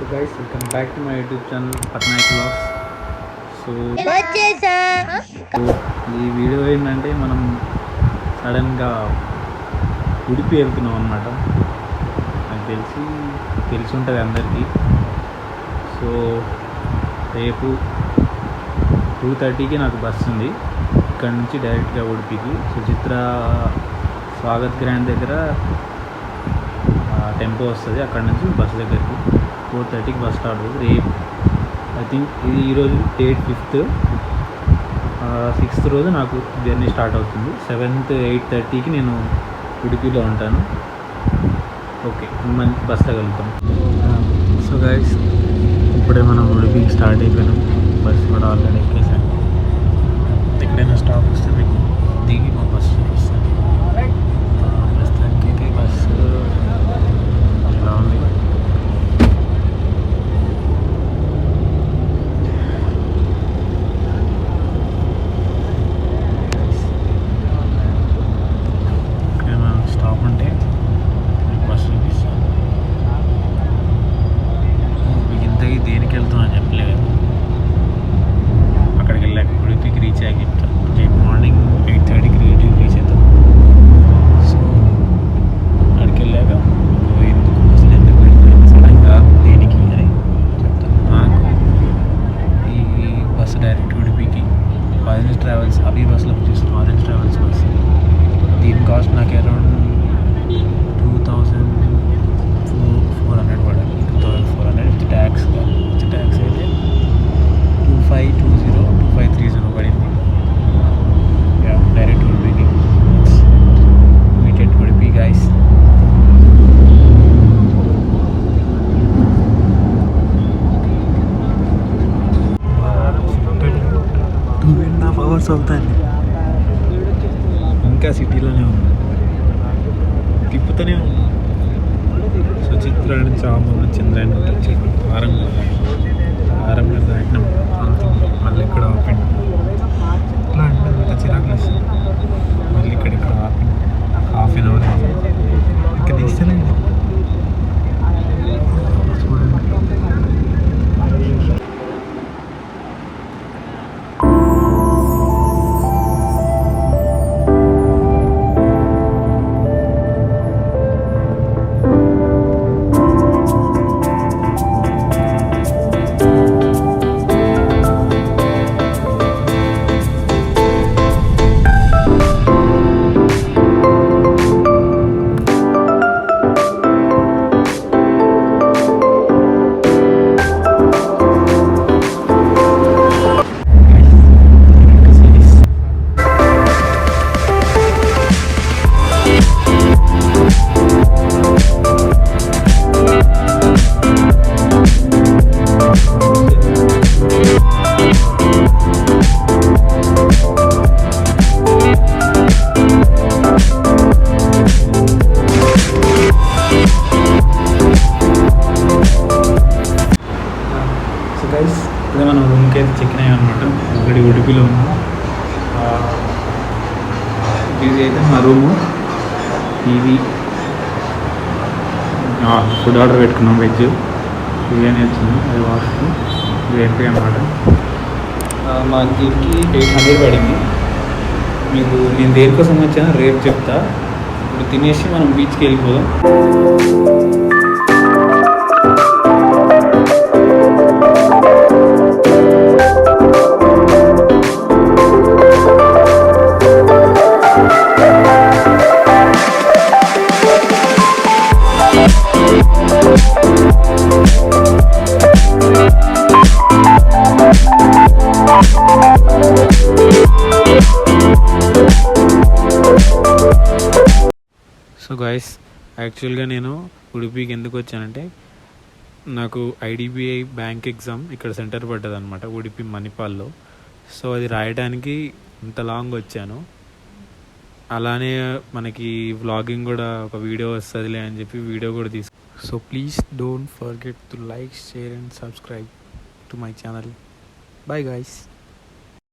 So guys welcome back to my YouTube channel Patnaik vlogs. So ఈ video ఏంటంటే మనం సడన్గా ఉడిపి వెళ్తున్నాం అన్నమాట. నాకు తెలిసి ఉంటుంది అందరికీ. సో రేపు 2:30కి నాకు బస్సు ఉంది ఇక్కడ నుంచి డైరెక్ట్గా ఉడిపికి. సుచిత్ర స్వాగత్ గ్రాండ్ దగ్గర టెంపో వస్తుంది, అక్కడ నుంచి బస్ దగ్గరికి 4:30కి బస్ స్టార్ట్ అవుతుంది. రేపు ఐ థింక్ ఇది ఈరోజు డేట్ 5th, 6th రోజు నాకు జర్నీ స్టార్ట్ అవుతుంది. 7th 8:30కి నేను ఉడిపిలో ఉంటాను. ఓకే, మంచి బస్ తగలుగుతాం. సో గైస్ ఇప్పుడే మనం ఉడిపికి స్టార్ట్ అయిపోయినాం. బస్ కూడా ఆల్రెడీ ఎక్కేసాను. ఎక్కడైనా స్టాప్ వస్తే మీకు దిగి మా బస్సు వస్తాను. ప్రస్తుతానికి అయితే బస్సు ఎలా ఉంది. ఎక్కడైనా స్టాప్ ఉంటే బస్సు చూపిస్తాను. మీకు ఇంతకీ దేనికి వెళ్తామని చెప్పలేదు. అక్కడికి వెళ్ళాక ఉడిపికి రీచ్ అయ్యాక చెప్తాను. రేపు మార్నింగ్ 8:30కి రీచ్ అవుతాం. సో అక్కడికి వెళ్ళాక ఎందుకు అసలు ఎందుకు వెళ్తాను సడన్గా దేనికి అని చెప్తాను. నాకు ఈ బస్సు డైరెక్ట్ ఉడిపికి ఆరెంజ్ ట్రావెల్స్ అభి బస్సులో చూస్తాం. ఆరెంజ్ ట్రావెల్స్ బస్సు దీని కాస్ట్ నాకు అరౌండ్ 2,400 పడాలి. 2,400 విత్ ట్యాక్స్. విత్ ట్యాక్స్ అయితే 2530 పడింది. డైరెక్ట్ ఉడిపికి. Meet at Udupi guys. 2.5 hours అవుతుంది. ఇంకా సిటీలోనే ఉంది, తిప్పుతూనే ఉంది. సుచిత్ర నుంచి ఆమూరు చంద్రాయణ వచ్చి ఆరంగా దాటినాం. మళ్ళీ ఇక్కడ ఆపిండి. ఇట్లా అంటే అంత చిరాకు వేస్తుంది. మళ్ళీ ఇక్కడ ఆపిండి. హాఫ్ అన్ అవర్ ఇంకా తీస్తేనే చూడండి. ఇదే మనం రూమ్కి అయితే చెక్కిన్ అయ్యాం అనమాట. ఆల్రెడీ ఉడిపిలో ఉన్నాం. ఇది అయితే మా రూము. టీవీ, ఫుడ్ ఆర్డర్ పెట్టుకున్నాం. వెజ్ బిర్యానీ వచ్చింది, అది వాస్తు బిర్యానీ అనమాట. మా దీనికి 800 పడింది. మీకు నేను దేనికోసం వచ్చానో రేపు చెప్తా. ఇప్పుడు తినేసి మనం బీచ్కి వెళ్ళిపోదాం. సో గైస్ యాక్చువల్గా నేను ఉడిపికి ఎందుకు వచ్చానంటే నాకు ఐడిబిఐ బ్యాంక్ ఎగ్జామ్ ఇక్కడ సెంటర్ పడ్డది అనమాట, ఉడిపి మణిపాల్లో. సో అది రాయడానికి ఇంత లాంగ్ వచ్చాను. అలానే మనకి వ్లాగింగ్ కూడా ఒక వీడియో వస్తుందిలే అని చెప్పి వీడియో కూడా తీసుకు. So please don't forget to like, share and subscribe to my channel. Bye guys.